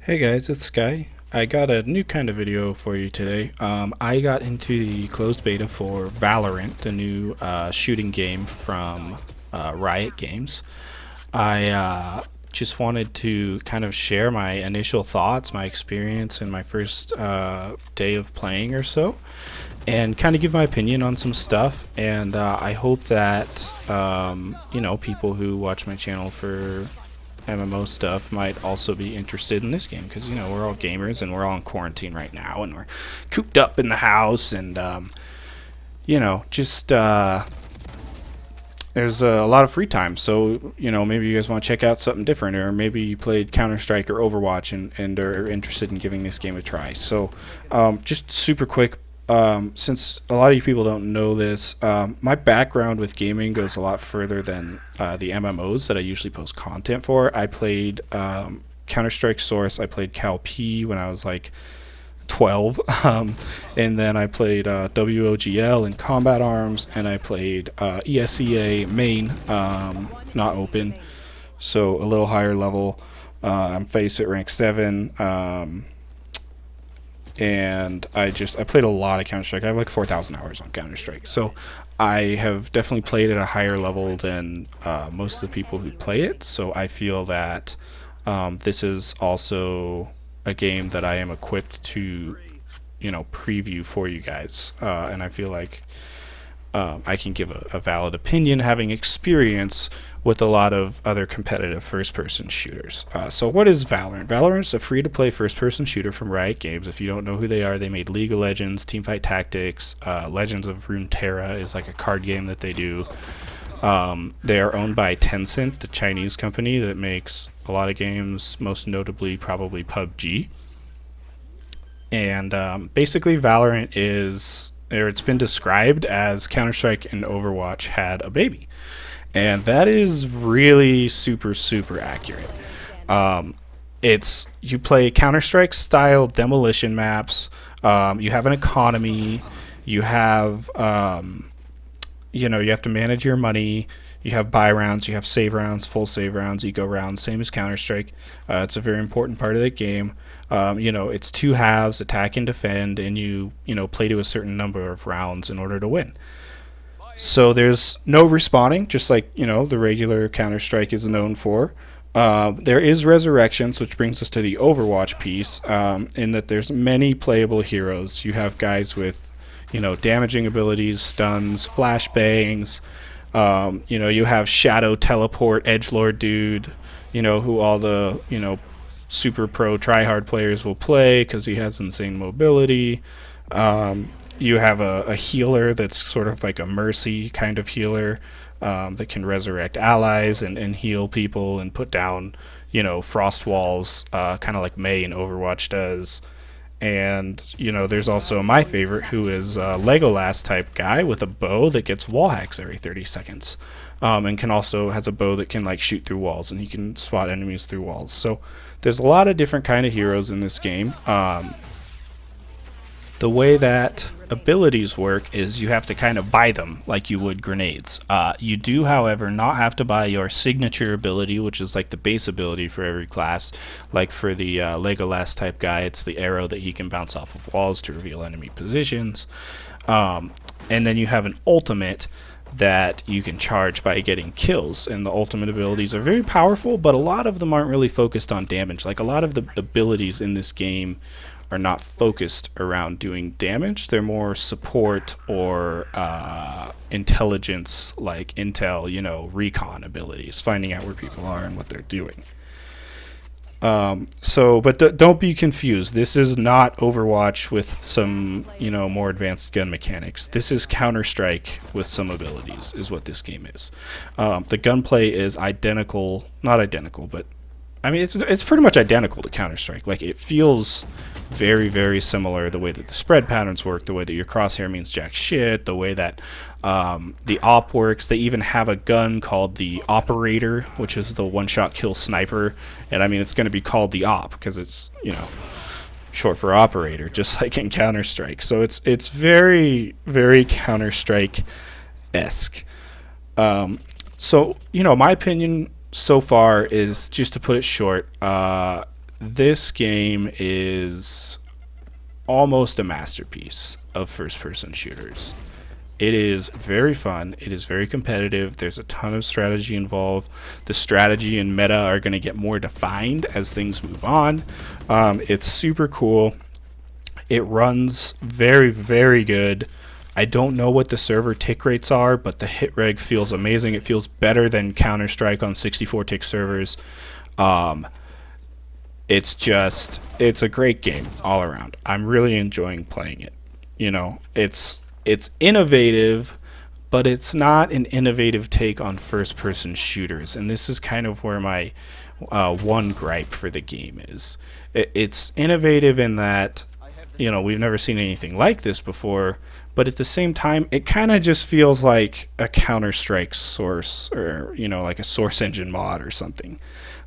Hey guys, it's Sky. I got a new kind of video for you today. I got into the closed beta for Valorant, the new shooting game from Riot Games. I just wanted to kind of share my initial thoughts, my experience in my first day of playing or so, and kind of give my opinion on some stuff. And I hope that people who watch my channel for MMO stuff might also be interested in this game because we're all gamers and we're all in quarantine right now and we're cooped up in the house and just there's a lot of free time, so maybe you guys want to check out something different, or maybe you played Counter-Strike or Overwatch and are interested in giving this game a try. So just super quick, since a lot of you people don't know this, my background with gaming goes a lot further than the MMOs that I usually post content for. I played Counter-Strike Source, I played Cal P when I was like 12, and then I played WOGL and Combat Arms, and I played ESEA main, not open, so a little higher level. I'm face at rank 7, and I played a lot of Counter-Strike. I have like 4,000 hours on Counter-Strike, so I have definitely played at a higher level than most of the people who play it, so I feel that this is also a game that I am equipped to, preview for you guys, and I feel like I can give a valid opinion, having experience with a lot of other competitive first-person shooters. So what is Valorant? Valorant is a free-to-play first-person shooter from Riot Games. If you don't know who they are, they made League of Legends, Teamfight Tactics, Legends of Runeterra is like a card game that they do. They are owned by Tencent, the Chinese company that makes a lot of games, most notably probably PUBG. And basically Valorant it's been described as Counter-Strike and Overwatch had a baby. And that is really super, super accurate. You play Counter-Strike style demolition maps, you have an economy, you have you have to manage your money. You have buy rounds, you have save rounds, full save rounds, eco rounds, same as Counter-Strike. It's a very important part of the game. It's two halves, attack and defend, and you play to a certain number of rounds in order to win. So there's no respawning, just like the regular Counter-Strike is known for. There is resurrections, which brings us to the Overwatch piece, in that there's many playable heroes. You have guys with damaging abilities, stuns, flashbangs. You have Shadow Teleport, Edgelord dude, who all the, super pro tryhard players will play because he has insane mobility. You have a healer that's sort of like a mercy kind of healer that can resurrect allies and heal people and put down, frost walls, kind of like Mei in Overwatch does. And there's also my favorite, who is a Legolas type guy with a bow that gets wall hacks every 30 seconds, and has a bow that can like shoot through walls, and he can spot enemies through walls. So there's a lot of different kind of heroes in this game. The way that abilities work is you have to kind of buy them like you would grenades. You do, however, not have to buy your signature ability, which is like the base ability for every class. Like for the Legolas type guy, it's the arrow that he can bounce off of walls to reveal enemy positions. And then you have an ultimate that you can charge by getting kills, and the ultimate abilities are very powerful, but a lot of them aren't really focused on damage. Like a lot of the abilities in this game are not focused around doing damage. They're more support or intelligence, like intel, recon abilities, finding out where people are and what they're doing. But don't be confused. This is not Overwatch with some, more advanced gun mechanics. This is Counter-Strike with some abilities, is what this game is. The gunplay is identical, not identical, but I mean, it's pretty much identical to Counter-Strike. Like, it feels very, very similar. The way that the spread patterns work, the way that your crosshair means jack shit, the way that the op works. They even have a gun called the Operator, which is the one-shot kill sniper. And I mean, it's going to be called the Op because it's, short for Operator, just like in Counter-Strike. So it's very, very Counter-Strike-esque. So, my opinion so far is, just to put it short, this game is almost a masterpiece of first person shooters. It is very fun. It is very competitive. There's a ton of strategy involved. The strategy and meta are going to get more defined as things move on. It's super cool. It runs very, very good. I don't know what the server tick rates are, but the hit reg feels amazing. It feels better than Counter-Strike on 64 tick servers. Um, it's a great game all around. I'm really enjoying playing it. It's innovative, but it's not an innovative take on first person shooters, and this is kind of where my one gripe for the game is. It's innovative in that we've never seen anything like this before, but at the same time it kind of just feels like a Counter-Strike source, or like a source engine mod or something.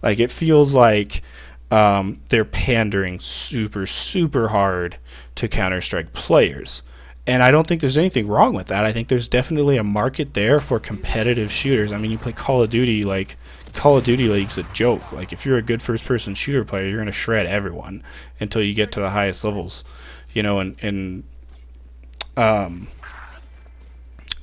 Like, it feels like they're pandering super, super hard to Counter-Strike players. And I don't think there's anything wrong with that. I think there's definitely a market there for competitive shooters. I mean, you play Call of Duty, like, Call of Duty League's a joke. Like, if you're a good first-person shooter player, you're going to shred everyone until you get to the highest levels. Um,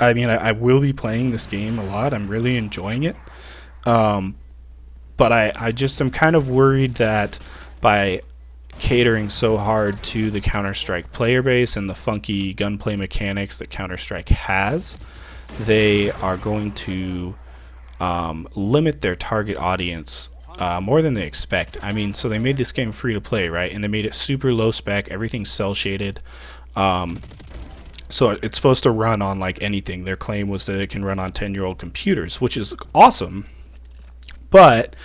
I mean, I will be playing this game a lot. I'm really enjoying it. Um, but I just am kind of worried that by catering so hard to the Counter-Strike player base and the funky gunplay mechanics that Counter-Strike has, they are going to limit their target audience more than they expect. I mean, so they made this game free to play, right? And they made it super low spec. Everything's cell shaded. So it's supposed to run on like anything. Their claim was that it can run on 10-year-old computers, which is awesome. But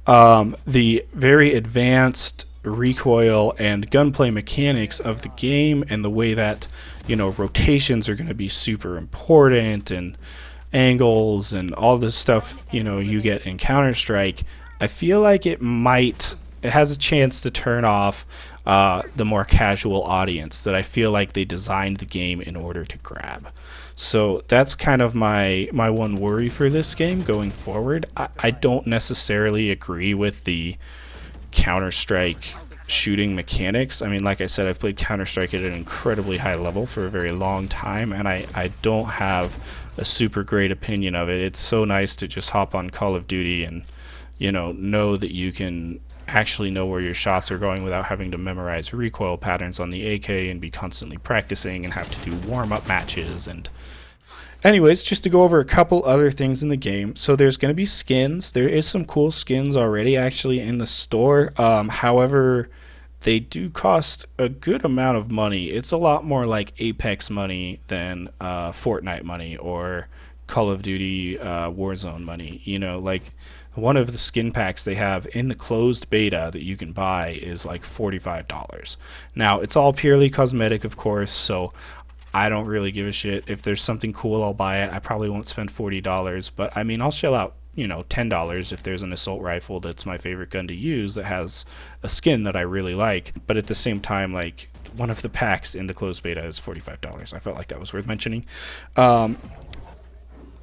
the very advanced recoil and gunplay mechanics of the game, and the way that rotations are going to be super important, and angles and all this stuff you get in Counter-Strike, I feel like it has a chance to turn off the more casual audience that I feel like they designed the game in order to grab. So that's kind of my one worry for this game going forward. I don't necessarily agree with the Counter-Strike shooting mechanics. I mean, like I said, I've played Counter-Strike at an incredibly high level for a very long time, and I don't have a super great opinion of it. It's so nice to just hop on Call of Duty and know that you can actually know where your shots are going without having to memorize recoil patterns on the AK and be constantly practicing and have to do warm-up matches. And anyways, just to go over a couple other things in the game. So there's going to be skins. There is some cool skins already actually in the store. However, they do cost a good amount of money. It's a lot more like Apex money than Fortnite money or Call of Duty Warzone money. Like, one of the skin packs they have in the closed beta that you can buy is like $45. Now, it's all purely cosmetic, of course, so I don't really give a shit. If there's something cool, I'll buy it. I probably won't spend $40, but I mean, I'll shell out $10 if there's an assault rifle that's my favorite gun to use that has a skin that I really like. But at the same time, like, one of the packs in the closed beta is $45. I felt like that was worth mentioning.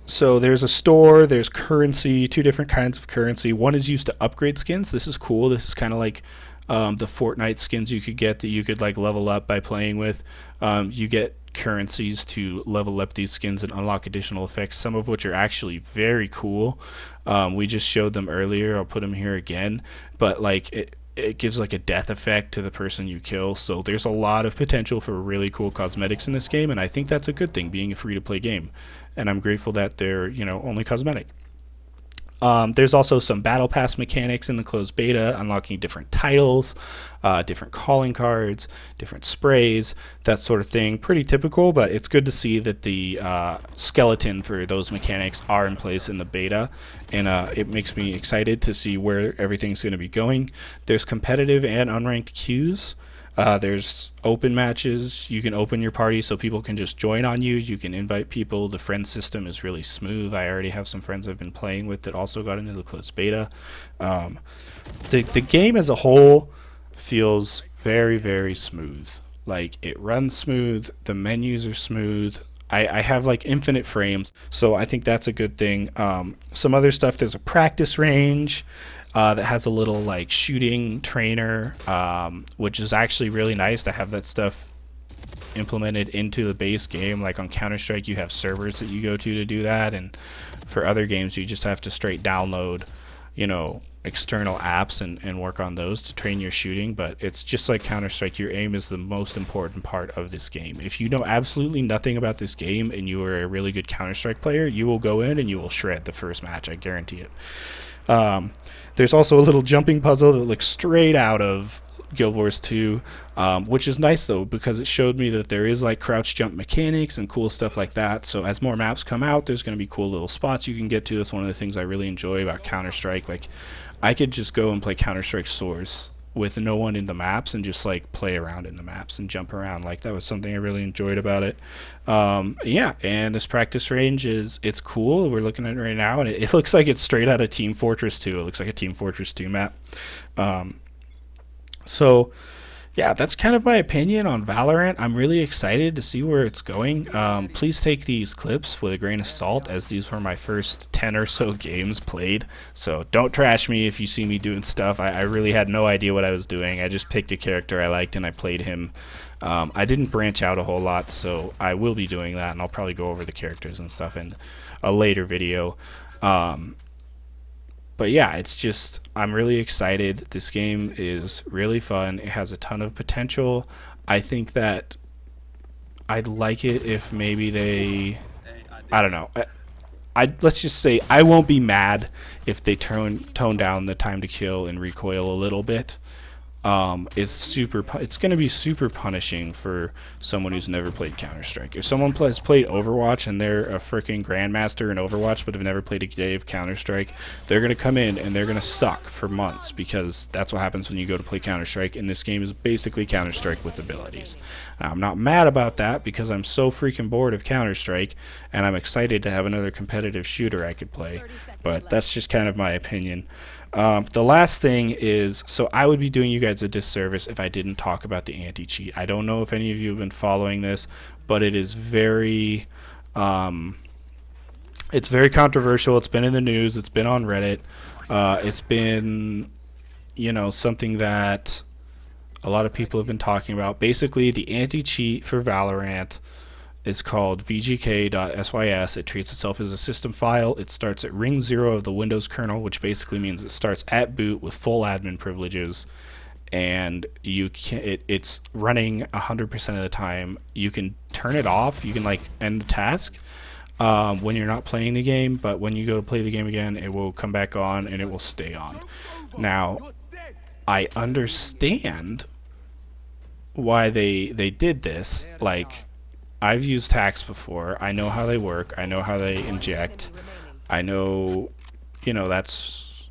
So there's a store, there's currency, two different kinds of currency. One is used to upgrade skins. This is cool. This is kind of like the Fortnite skins you could get that you could like level up by playing with. You get currencies to level up these skins and unlock additional effects, some of which are actually very cool. We just showed them earlier. I'll put them here again. But like it gives like a death effect to the person you kill. So there's a lot of potential for really cool cosmetics in this game, and I think that's a good thing, being a free-to-play game. And I'm grateful that they're only cosmetic. There's also some battle pass mechanics in the closed beta, unlocking different titles, different calling cards, different sprays, that sort of thing. Pretty typical, but it's good to see that the skeleton for those mechanics are in place in the beta, and it makes me excited to see where everything's going to be going. There's competitive and unranked queues. There's open matches. You can open your party so people can just join on you. You can invite people. The friend system is really smooth. I already have some friends I've been playing with that also got into the closed beta. The game as a whole feels very, very smooth. Like, it runs smooth. The menus are smooth. I have like infinite frames, so I think that's a good thing. Some other stuff, there's a practice range. that has a little like shooting trainer, which is actually really nice to have that stuff implemented into the base game. Like on Counter-Strike, you have servers that you go to do that, and for other games you just have to straight download, you know, external apps and work on those to train your shooting. But it's just like Counter-Strike, your aim is the most important part of this game. If you know absolutely nothing about this game and you are a really good Counter-Strike player, you will go in and you will shred the first match, I guarantee it. There's also a little jumping puzzle that looks straight out of Guild Wars 2, which is nice though, because it showed me that there is like crouch jump mechanics and cool stuff like that. So as more maps come out, there's going to be cool little spots you can get to. That's one of the things I really enjoy about Counter-Strike. Like, I could just go and play Counter-Strike Source with no one in the maps and just like play around in the maps and jump around. Like, that was something I really enjoyed about it. Yeah, and this practice range it's cool. We're looking at it right now, and it looks like it's straight out of Team Fortress 2. It looks like a Team Fortress 2 map. So yeah, that's kind of my opinion on Valorant. I'm really excited to see where it's going. Please take these clips with a grain of salt, as these were my first 10 or so games played. So don't trash me if you see me doing stuff. I really had no idea what I was doing. I just picked a character I liked and I played him. I didn't branch out a whole lot, so I will be doing that, and I'll probably go over the characters and stuff in a later video. But yeah, it's just, I'm really excited. This game is really fun. It has a ton of potential. I think that I'd like it if maybe they, I don't know. Let's just say I won't be mad if they tone down the time to kill and recoil a little bit. It's going to be super punishing for someone who's never played Counter-Strike. If someone has played Overwatch and they're a freaking grandmaster in Overwatch but have never played a day of Counter-Strike, they're going to come in and they're going to suck for months, because that's what happens when you go to play Counter-Strike, and this game is basically Counter-Strike with abilities. Now, I'm not mad about that, because I'm so freaking bored of Counter-Strike and I'm excited to have another competitive shooter I could play, but that's just kind of my opinion. The last thing is, so I would be doing you guys a disservice if I didn't talk about the anti-cheat. I don't know if any of you have been following this, but it is very, it's very controversial. It's been in the news. It's been on Reddit. It's been, you know, something that a lot of people have been talking about. Basically, the anti-cheat for Valorant is called vgk.sys. It treats itself as a system file. It starts at ring 0 of the Windows kernel, which basically means it starts at boot with full admin privileges, and it's running 100% of the time. You can turn it off. You can like end the task when you're not playing the game, but when you go to play the game again, it will come back on and it will stay on. Now, I understand why they did this. Like, I've used hacks before. I know how they work. I know how they inject. I know, you know, that's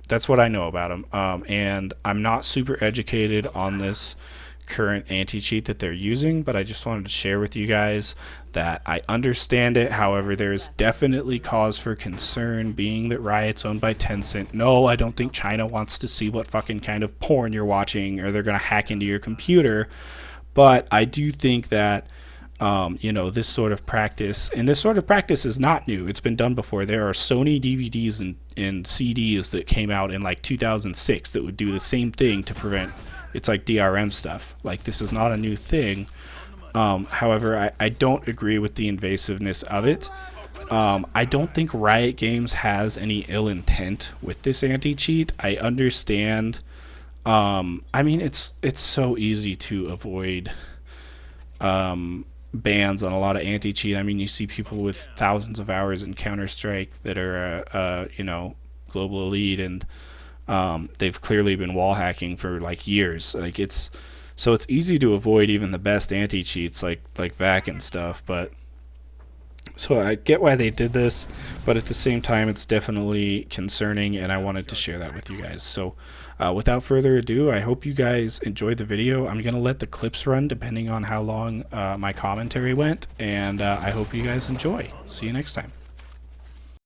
what I know about them. And I'm not super educated on this current anti-cheat that they're using, but I just wanted to share with you guys that I understand it. However, there is definitely cause for concern, being that Riot's owned by Tencent. No, I don't think China wants to see what fucking kind of porn you're watching, or they're going to hack into your computer. But I do think that you know, this sort of practice, and this sort of practice is not new. It's been done before. There are Sony DVDs and CDs that came out in like 2006 that would do the same thing to prevent, it's like DRM stuff. Like, this is not a new thing. However, I don't agree with the invasiveness of it. I don't think Riot Games has any ill intent with this anti-cheat. I understand. I mean, it's so easy to avoid bans on a lot of anti-cheat. I mean, you see people with thousands of hours in Counter-Strike that are, you know, global elite, and they've clearly been wall hacking for like years. Like, it's easy to avoid even the best anti-cheats like VAC and stuff. But so I get why they did this, but at the same time, it's definitely concerning, and I wanted to share that with you guys. So without further ado, I hope you guys enjoyed the video. I'm going to let the clips run depending on how long my commentary went, and I hope you guys enjoy. See you next time.